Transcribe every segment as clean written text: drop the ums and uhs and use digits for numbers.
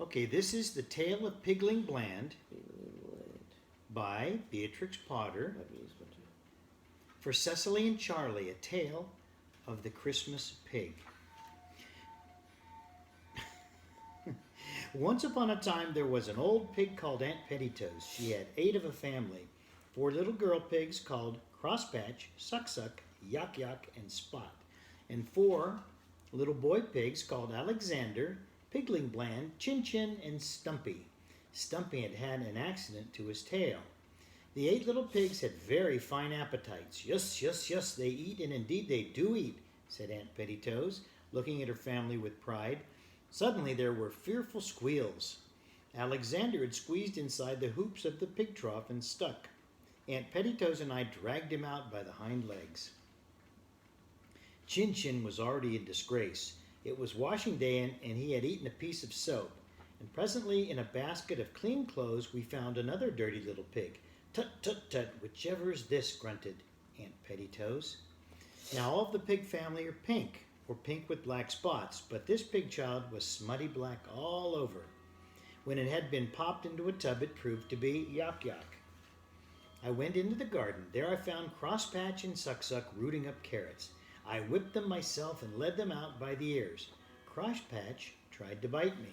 Okay, this is The Tale of Pigling Bland by Beatrix Potter for Cecily and Charlie, a tale of the Christmas pig. Once upon a time there was an old pig called Aunt Pettytoes. She had 8 of a family, 4 little girl pigs called Crosspatch, Suck Suck, Yuck Yuck, and Spot, and 4 little boy pigs called Alexander, Pigling Bland, Chin Chin, and Stumpy. Stumpy had had an accident to his tail. The 8 little pigs had very fine appetites. Yes, yes, yes, they eat, and indeed they do eat, said Aunt Pettytoes, looking at her family with pride. Suddenly there were fearful squeals. Alexander had squeezed inside the hoops of the pig trough and stuck. Aunt Pettytoes and I dragged him out by the hind legs. Chin Chin was already in disgrace. It was washing day and he had eaten a piece of soap. And presently in a basket of clean clothes we found another dirty little pig. Tut, tut, tut, whichever is this, grunted Aunt Pettytoes. Now all of the pig family are pink, or pink with black spots, but this pig child was smutty black all over. When it had been popped into a tub, it proved to be Yuck Yuck. I went into the garden. There I found Crosspatch and Suck Suck rooting up carrots. I whipped them myself and led them out by the ears. Crosspatch tried to bite me.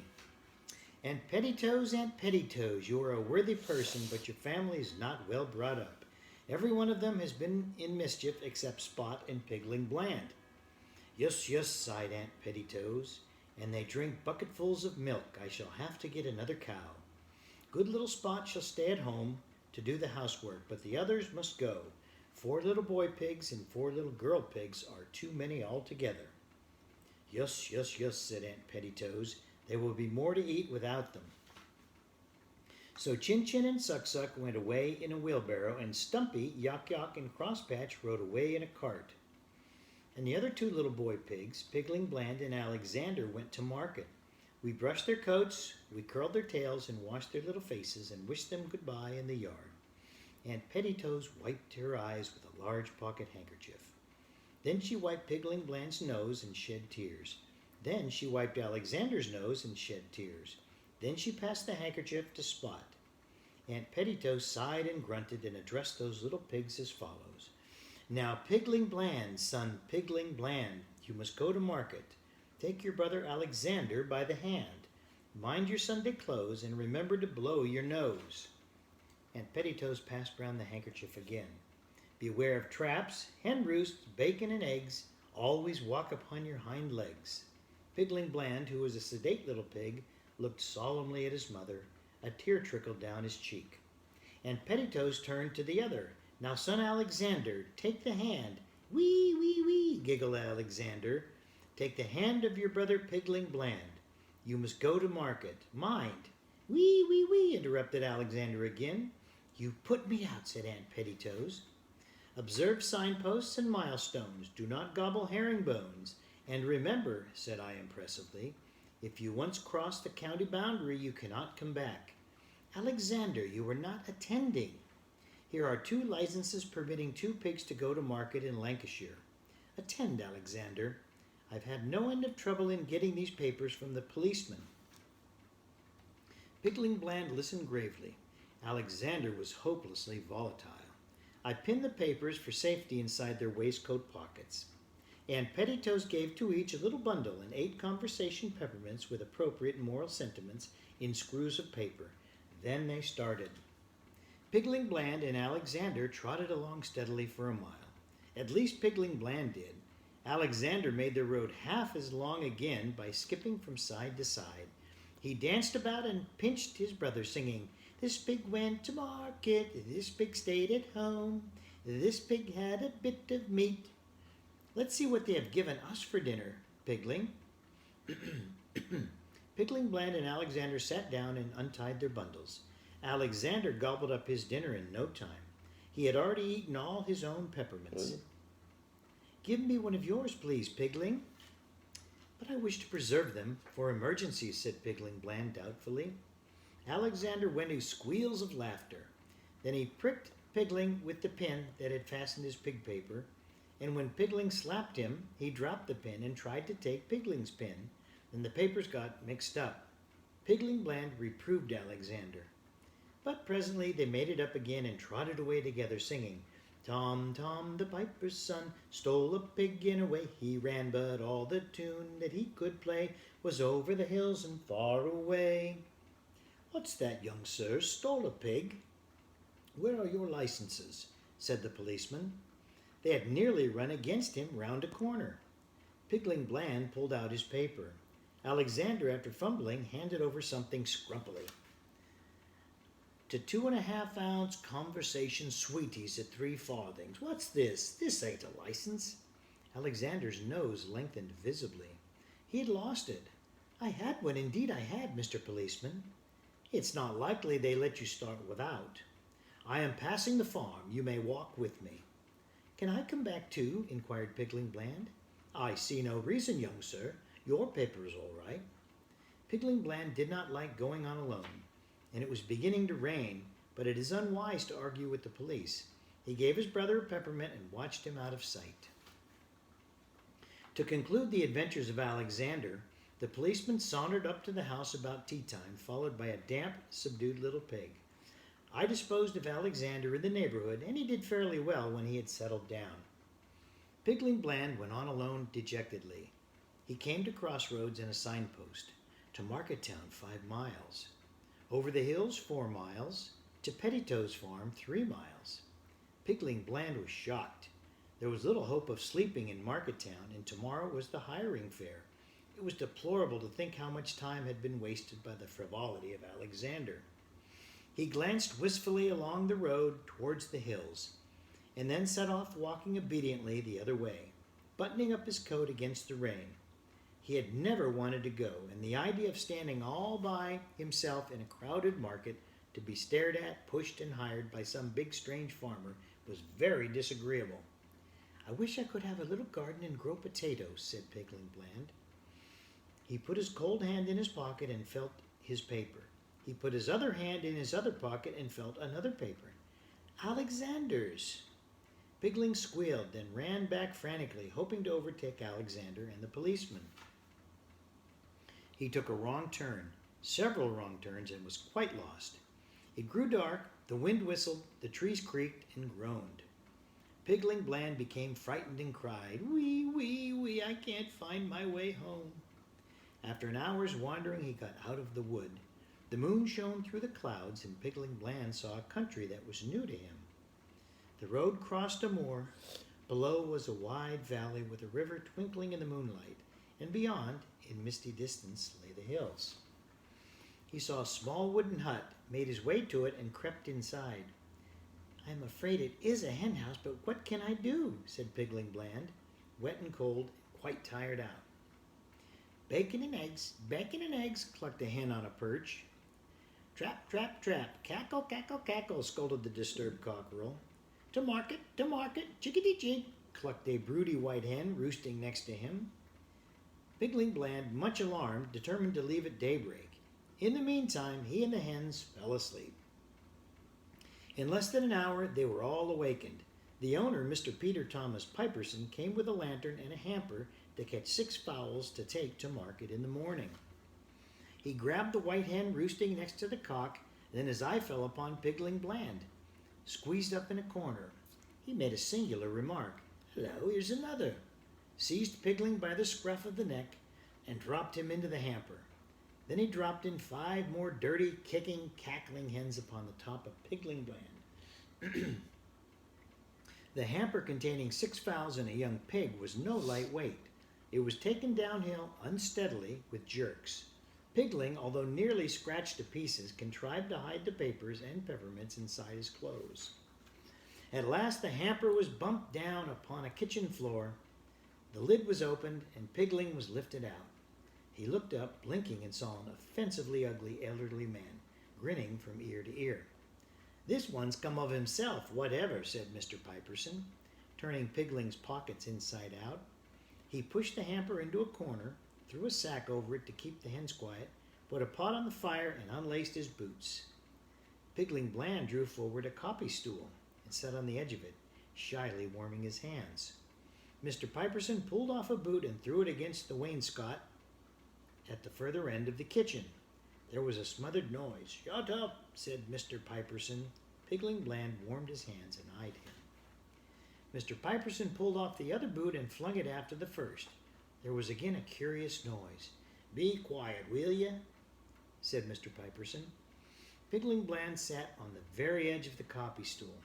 Aunt Pettytoes, you are a worthy person, but your family is not well brought up. Every one of them has been in mischief except Spot and Pigling Bland. Yes, yes, sighed Aunt Pettytoes, and they drink bucketfuls of milk. I shall have to get another cow. Good little Spot shall stay at home to do the housework, but the others must go. 4 little boy pigs and 4 little girl pigs are too many altogether. Yes, yes, yes, said Aunt Pettytoes. There will be more to eat without them. So Chin Chin and Suck Suck went away in a wheelbarrow, and Stumpy, Yuck Yuck, and Crosspatch rode away in a cart. And the other 2 little boy pigs, Pigling Bland and Alexander, went to market. We brushed their coats, we curled their tails, and washed their little faces, and wished them goodbye in the yard. Aunt Pettytoes wiped her eyes with a large pocket handkerchief. Then she wiped Pigling Bland's nose and shed tears. Then she wiped Alexander's nose and shed tears. Then she passed the handkerchief to Spot. Aunt Pettytoes sighed and grunted and addressed those little pigs as follows. Now, Pigling Bland, son Pigling Bland, you must go to market. Take your brother Alexander by the hand. Mind your Sunday clothes and remember to blow your nose. Aunt Pettytoes passed round the handkerchief again. Beware of traps, hen roosts, bacon and eggs. Always walk upon your hind legs. Pigling Bland, who was a sedate little pig, looked solemnly at his mother. A tear trickled down his cheek. Aunt Pettytoes turned to the other. Now, son Alexander, take the hand. Wee, wee, wee, giggled Alexander. Take the hand of your brother Pigling Bland. You must go to market. Mind. Wee, wee, wee, interrupted Alexander again. You put me out, said Aunt Pettytoes. Observe signposts and milestones. Do not gobble herringbones. And remember, said I impressively, if you once cross the county boundary, you cannot come back. Alexander, you are not attending. Here are 2 licenses permitting 2 pigs to go to market in Lancashire. Attend, Alexander. I've had no end of trouble in getting these papers from the policeman. Pigling Bland listened gravely. Alexander was hopelessly volatile. I pinned the papers for safety inside their waistcoat pockets. Aunt Pettytoes gave to each a little bundle and 8 conversation peppermints with appropriate moral sentiments in screws of paper. Then they started. Pigling Bland and Alexander trotted along steadily for a mile. At least Pigling Bland did. Alexander made the road half as long again by skipping from side to side. He danced about and pinched his brother, singing, This pig went to market, this pig stayed at home, this pig had a bit of meat. Let's see what they have given us for dinner, Pigling. Pigling Bland and Alexander sat down and untied their bundles. Alexander gobbled up his dinner in no time. He had already eaten all his own peppermints. Give me one of yours, please, Pigling. But I wish to preserve them for emergencies, said Pigling Bland doubtfully. Alexander went into squeals of laughter. Then he pricked Pigling with the pin that had fastened his pig paper, and when Pigling slapped him, he dropped the pin and tried to take Pigling's pin, and the papers got mixed up. Pigling Bland reproved Alexander. But presently they made it up again and trotted away together, singing, Tom, Tom, the piper's son, stole a pig and away he ran, but all the tune that he could play was over the hills and far away. What's that, young sir? Stole a pig? Where are your licenses? Said the policeman. They had nearly run against him round a corner. Pigling Bland pulled out his paper. Alexander, after fumbling, handed over something scrumpily. To 2.5-ounce conversation sweeties at 3 farthings. What's this? This ain't a license. Alexander's nose lengthened visibly. He had lost it. I had one, indeed I had, Mr. Policeman. It's not likely they let you start without. I am passing the farm. You may walk with me. Can I come back too? Inquired Pigling Bland. I see no reason, young sir. Your paper is all right. Pigling Bland did not like going on alone, and it was beginning to rain, but it is unwise to argue with the police. He gave his brother a peppermint and watched him out of sight. To conclude the adventures of Alexander, the policeman sauntered up to the house about tea time, followed by a damp, subdued little pig. I disposed of Alexander in the neighborhood, and he did fairly well when he had settled down. Pigling Bland went on alone dejectedly. He came to crossroads and a signpost. To Markettown, 5 miles. Over the hills, 4 miles. To Pettito's farm, 3 miles. Pigling Bland was shocked. There was little hope of sleeping in Markettown, and tomorrow was the hiring fair. It was deplorable to think how much time had been wasted by the frivolity of Alexander. He glanced wistfully along the road towards the hills, and then set off walking obediently the other way, buttoning up his coat against the rain. He had never wanted to go, and the idea of standing all by himself in a crowded market to be stared at, pushed, and hired by some big strange farmer was very disagreeable. I wish I could have a little garden and grow potatoes, said Pigling Bland. He put his cold hand in his pocket and felt his paper. He put his other hand in his other pocket and felt another paper. Alexander's. Pigling squealed, then ran back frantically, hoping to overtake Alexander and the policeman. He took a wrong turn, several wrong turns, and was quite lost. It grew dark, the wind whistled, the trees creaked and groaned. Pigling Bland became frightened and cried, Wee, wee, wee, I can't find my way home. After an hour's wandering, he got out of the wood. The moon shone through the clouds, and Pigling Bland saw a country that was new to him. The road crossed a moor. Below was a wide valley with a river twinkling in the moonlight, and beyond, in misty distance, lay the hills. He saw a small wooden hut, made his way to it, and crept inside. I am afraid it is a hen house, but what can I do? Said Pigling Bland, wet and cold, quite tired out. Bacon and eggs, clucked a hen on a perch. Trap, trap, trap, cackle, cackle, cackle, scolded the disturbed cockerel. To market, chickadee-jig, clucked a broody white hen roosting next to him. Pigling Bland, much alarmed, determined to leave at daybreak. In the meantime, he and the hens fell asleep. In less than an hour, they were all awakened. The owner, Mr. Peter Thomas Piperson, came with a lantern and a hamper to catch 6 fowls to take to market in the morning. He grabbed the white hen roosting next to the cock, then his eye fell upon Pigling Bland, squeezed up in a corner. He made a singular remark. Hello, here's another. Seized Pigling by the scruff of the neck and dropped him into the hamper. Then he dropped in 5 more dirty, kicking, cackling hens upon the top of Pigling Bland. The hamper containing 6 fowls and a young pig was no light weight. It was taken downhill unsteadily with jerks. Pigling, although nearly scratched to pieces, contrived to hide the papers and peppermints inside his clothes. At last the hamper was bumped down upon a kitchen floor. The lid was opened and Pigling was lifted out. He looked up, blinking, and saw an offensively ugly elderly man, grinning from ear to ear. This one's come of himself, whatever, said Mr. Piperson, turning Pigling's pockets inside out. He pushed the hamper into a corner, threw a sack over it to keep the hens quiet, put a pot on the fire, and unlaced his boots. Pigling Bland drew forward a coffee stool and sat on the edge of it, shyly warming his hands. Mr. Piperson pulled off a boot and threw it against the wainscot at the further end of the kitchen. There was a smothered noise. "Shut up," said Mr. Piperson. Pigling Bland warmed his hands and eyed him. Mr. Piperson pulled off the other boot and flung it after the first. There was again a curious noise. "Be quiet, will ye?" said Mr. Piperson. Pigling Bland sat on the very edge of the copy stool.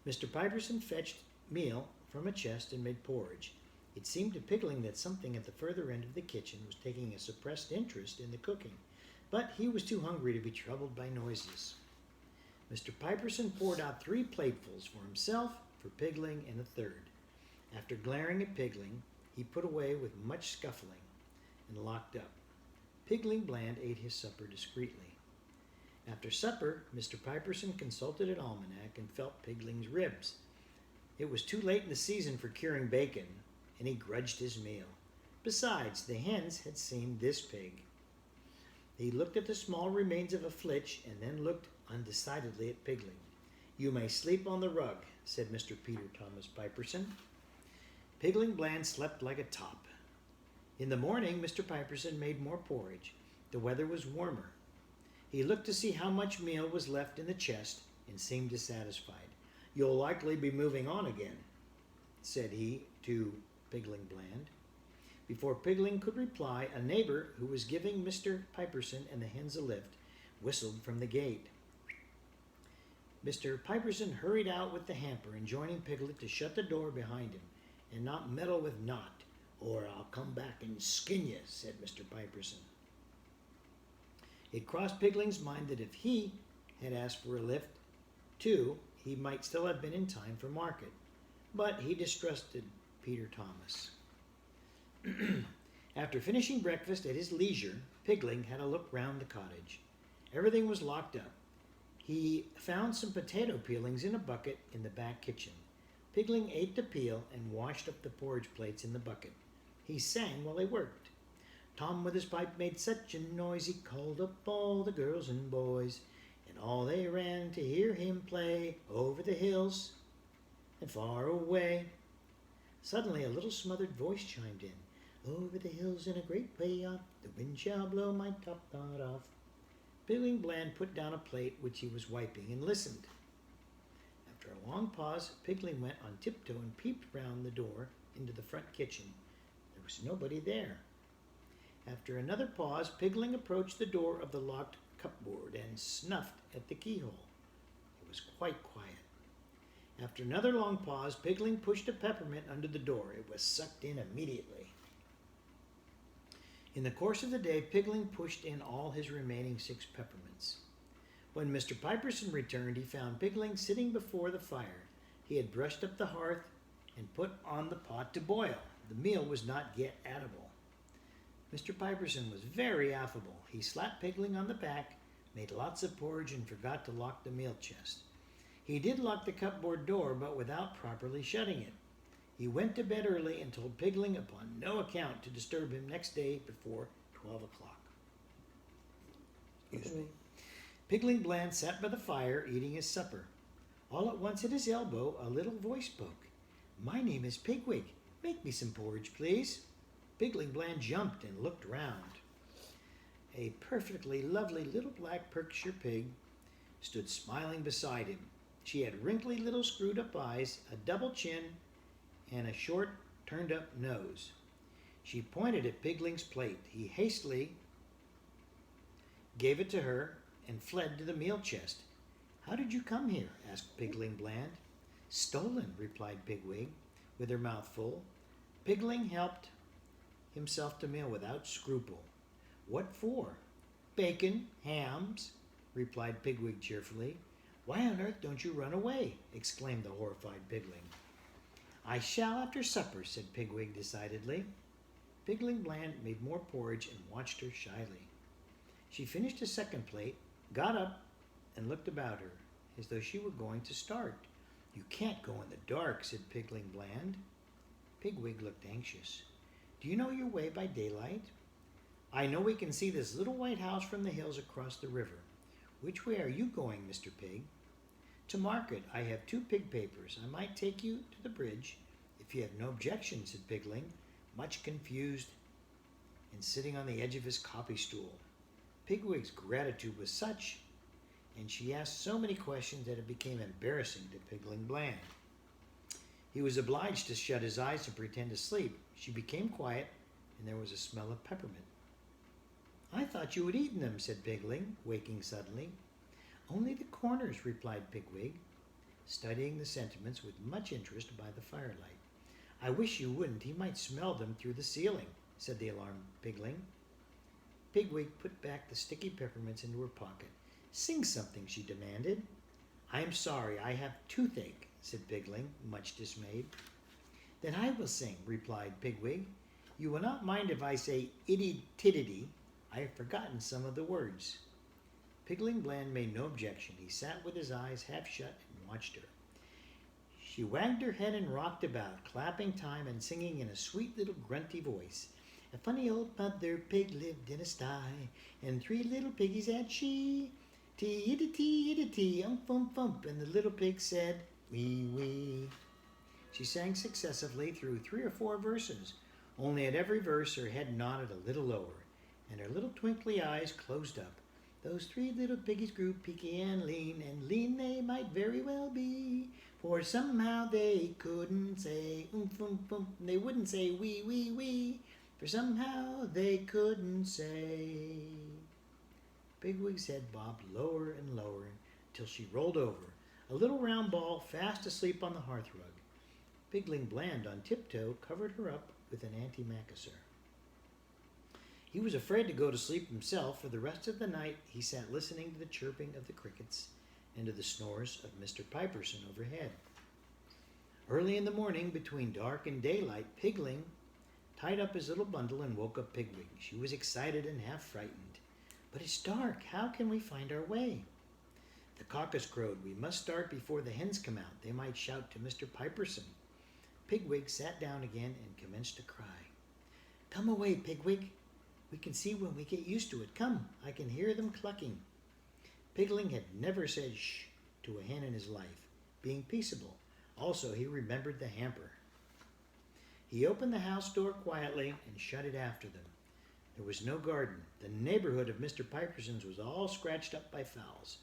Mr. Piperson fetched meal from a chest and made porridge. It seemed to Pigling that something at the further end of the kitchen was taking a suppressed interest in the cooking, but he was too hungry to be troubled by noises. Mr. Piperson poured out 3 platefuls for himself, for Pigling, and a third. After glaring at Pigling, he put away with much scuffling and locked up. Pigling Bland ate his supper discreetly. After supper, Mr. Piperson consulted an almanac and felt Pigling's ribs. It was too late in the season for curing bacon, and he grudged his meal. Besides, the hens had seen this pig. He looked at the small remains of a flitch and then looked undecidedly at Pigling. "You may sleep on the rug," said Mr. Peter Thomas Piperson. Pigling Bland slept like a top. In the morning, Mr. Piperson made more porridge. The weather was warmer. He looked to see how much meal was left in the chest and seemed dissatisfied. "You'll likely be moving on again," said he to Pigling Bland. Before Pigling could reply, a neighbor who was giving Mr. Piperson and the hens a lift whistled from the gate. Mr. Piperson hurried out with the hamper, enjoining Piglet to shut the door behind him and not meddle with Knot, "or I'll come back and skin you," said Mr. Piperson. It crossed Pigling's mind that if he had asked for a lift, too, he might still have been in time for market. But he distrusted Peter Thomas. After finishing breakfast at his leisure, Pigling had a look round the cottage. Everything was locked up. He found some potato peelings in a bucket in the back kitchen. Pigling ate the peel and washed up the porridge plates in the bucket. He sang while he worked. Tom with his pipe made such a noise he called up all the girls and boys, and all they ran to hear him play over the hills and far away. Suddenly a little smothered voice chimed in. "Over the hills and a great way off, the wind shall blow my top knot off." Pigling Bland put down a plate which he was wiping and listened. After a long pause, Pigling went on tiptoe and peeped round the door into the front kitchen. There was nobody there. After another pause, Pigling approached the door of the locked cupboard and snuffed at the keyhole. It was quite quiet. After another long pause, Pigling pushed a peppermint under the door. It was sucked in immediately. In the course of the day, Pigling pushed in all his remaining 6 peppermints. When Mr. Piperson returned, he found Pigling sitting before the fire. He had brushed up the hearth and put on the pot to boil. The meal was not yet edible. Mr. Piperson was very affable. He slapped Pigling on the back, made lots of porridge, and forgot to lock the meal chest. He did lock the cupboard door, but without properly shutting it. He went to bed early and told Pigling upon no account to disturb him next day before 12 o'clock. Excuse me. Pigling Bland sat by the fire eating his supper. All at once at his elbow a little voice spoke. "My name is Pigwig. Make me some porridge, please." Pigling Bland jumped and looked round. A perfectly lovely little black Perkshire pig stood smiling beside him. She had wrinkly little screwed-up eyes, a double chin, and a short, turned-up nose. She pointed at Pigling's plate. He hastily gave it to her and fled to the meal chest. "How did you come here?" asked Pigling Bland. "Stolen," replied Pigwig, with her mouth full. Pigling helped himself to meal without scruple. "What for?" "Bacon, hams," replied Pigwig cheerfully. "Why on earth don't you run away?" exclaimed the horrified Pigling. "I shall after supper," said Pigwig decidedly. Pigling Bland made more porridge and watched her shyly. She finished a second plate, got up, and looked about her, as though she were going to start. "You can't go in the dark," said Pigling Bland. Pigwig looked anxious. "Do you know your way by daylight?" "I know we can see this little white house from the hills across the river. Which way are you going, Mr. Pig?" "To market. I have 2 pig papers. I might take you to the bridge, if you have no objection," said Pigling, much confused and sitting on the edge of his copy stool. Pigwig's gratitude was such, and she asked so many questions that it became embarrassing to Pigling Bland. He was obliged to shut his eyes and pretend to sleep. She became quiet, and there was a smell of peppermint. "I thought you had eaten them," said Pigling, waking suddenly. "Only the corners," replied Pigwig, studying the sentiments with much interest by the firelight. "I wish you wouldn't. He might smell them through the ceiling," said the alarmed Pigling. Pigwig put back the sticky peppermints into her pocket. "Sing something," she demanded. "I am sorry, I have toothache," said Pigling, much dismayed. "Then I will sing," replied Pigwig. "You will not mind if I say itty-tittity. I have forgotten some of the words." Pigling Bland made no objection. He sat with his eyes half shut and watched her. She wagged her head and rocked about, clapping time and singing in a sweet little grunty voice. "A funny old mother pig lived in a sty, and 3 little piggies had she. Tee-itty-tee-itty-tee, ump-ump-ump, and the little pig said, wee wee." She sang successively through 3 or 4 verses, only at every verse her head nodded a little lower, and her little twinkly eyes closed up. "Those 3 little piggies grew peaky and lean they might very well be, for somehow they couldn't say oomph, they wouldn't say wee, wee, wee, for somehow they couldn't say." Pigwig's head bobbed lower and lower till she rolled over, a little round ball fast asleep on the hearthrug. Pigling Bland on tiptoe covered her up with an antimacassar. He was afraid to go to sleep himself. For the rest of the night he sat listening to the chirping of the crickets and to the snores of Mr. Piperson overhead. Early in the morning, between dark and daylight, Pigling tied up his little bundle and woke up Pigwig. She was excited and half frightened. "But it's dark. How can we find our way?" The caucus crowed. "We must start before the hens come out. They might shout to Mr. Piperson." Pigwig sat down again and commenced to cry. "Come away, Pigwig. We can see when we get used to it. Come, I can hear them clucking." Pigling had never said shh to a hen in his life, being peaceable. Also, he remembered the hamper. He opened the house door quietly and shut it after them. There was no garden. The neighborhood of Mr. Piperson's was all scratched up by fowls.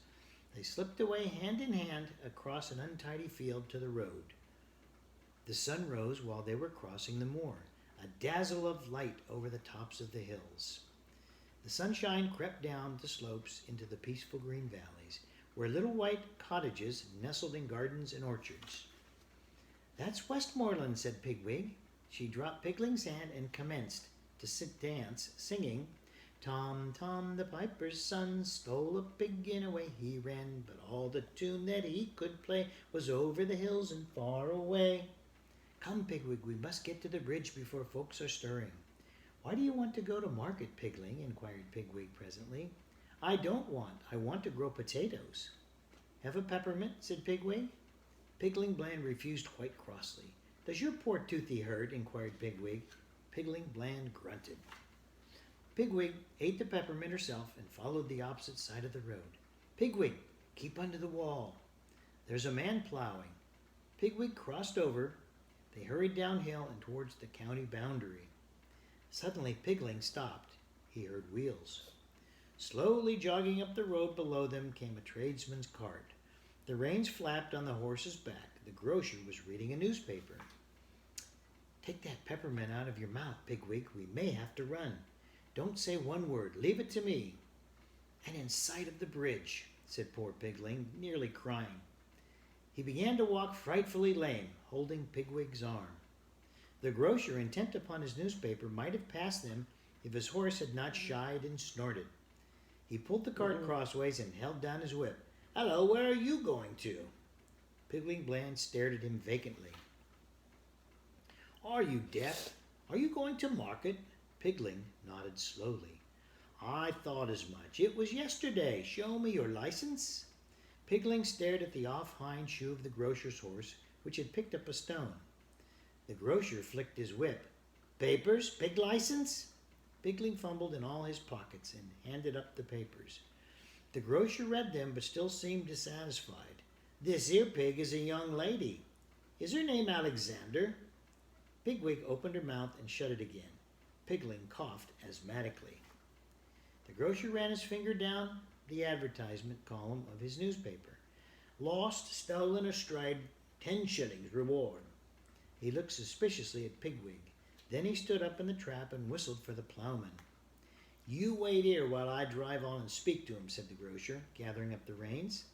They slipped away hand in hand across an untidy field to the road. The sun rose while they were crossing the moor, a dazzle of light over the tops of the hills. The sunshine crept down the slopes into the peaceful green valleys, where little white cottages nestled in gardens and orchards. "That's Westmoreland," said Pigwig. She dropped Pigling's hand and commenced to dance, singing, "Tom, Tom, the piper's son, stole a pig and away he ran, but all the tune that he could play was over the hills and far away." "Come, Pigwig, we must get to the bridge before folks are stirring." "Why do you want to go to market, Pigling?" inquired Pigwig presently. "I don't want. I want to grow potatoes." "Have a peppermint?" said Pigwig. Pigling Bland refused quite crossly. "Does your poor toothy hurt?" inquired Pigwig. Pigling Bland grunted. Pigwig ate the peppermint herself and followed the opposite side of the road. "Pigwig, keep under the wall. There's a man plowing." Pigwig crossed over. They hurried downhill and towards the county boundary. Suddenly Pigling stopped. He heard wheels. Slowly jogging up the road below them came a tradesman's cart. The reins flapped on the horse's back. The grocer was reading a newspaper. "Take that peppermint out of your mouth, Pigwig. We may have to run. Don't say one word. Leave it to me." "And in sight of the bridge," said poor Pigling, nearly crying. He began to walk frightfully lame, holding Pigwig's arm. The grocer, intent upon his newspaper, might have passed them if his horse had not shied and snorted. He pulled the cart crossways and held down his whip. "Hello, where are you going to?" Pigling Bland stared at him vacantly. "Are you deaf? Are you going to market?" Pigling nodded slowly. "I thought as much. It was yesterday. Show me your license." Pigling stared at the off hind shoe of the grocer's horse, which had picked up a stone. The grocer flicked his whip. "Papers? Pig license?" Pigling fumbled in all his pockets and handed up the papers. The grocer read them, but still seemed dissatisfied. "This here pig is a young lady. Is her name Alexander?" Pigwig opened her mouth and shut it again. Pigling coughed asthmatically. The grocer ran his finger down the advertisement column of his newspaper. Lost, stolen, or strayed, 10 shillings reward. He looked suspiciously at Pigwig. Then he stood up in the trap and whistled for the plowman. You wait here while I drive on and speak to him, said the grocer, gathering up the reins.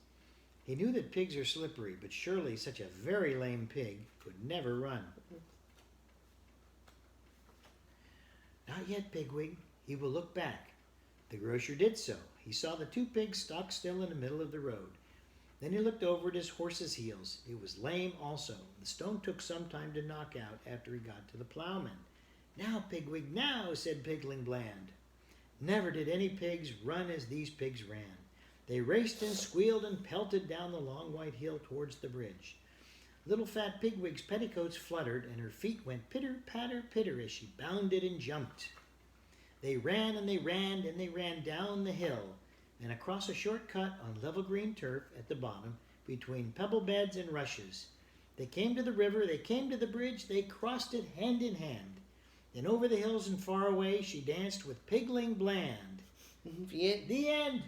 He knew that pigs are slippery, but surely such a very lame pig could never run. Not yet, Pigwig. He will look back. The grocer did so. He saw the 2 pigs stock still in the middle of the road. Then he looked over at his horse's heels. It was lame also. The stone took some time to knock out after he got to the plowman. Now, Pigwig, now, said Pigling bland. Never did any pigs run as these pigs ran. They raced and squealed and pelted down the long white hill towards the bridge. Little fat Pigwig's petticoats fluttered, and her feet went pitter-patter-pitter as she bounded and jumped. They ran and they ran and they ran down the hill and across a short cut on level green turf at the bottom between pebble beds and rushes. They came to the river, they came to the bridge, they crossed it hand in hand. Then over the hills and far away she danced with Pigling bland. The end. The end!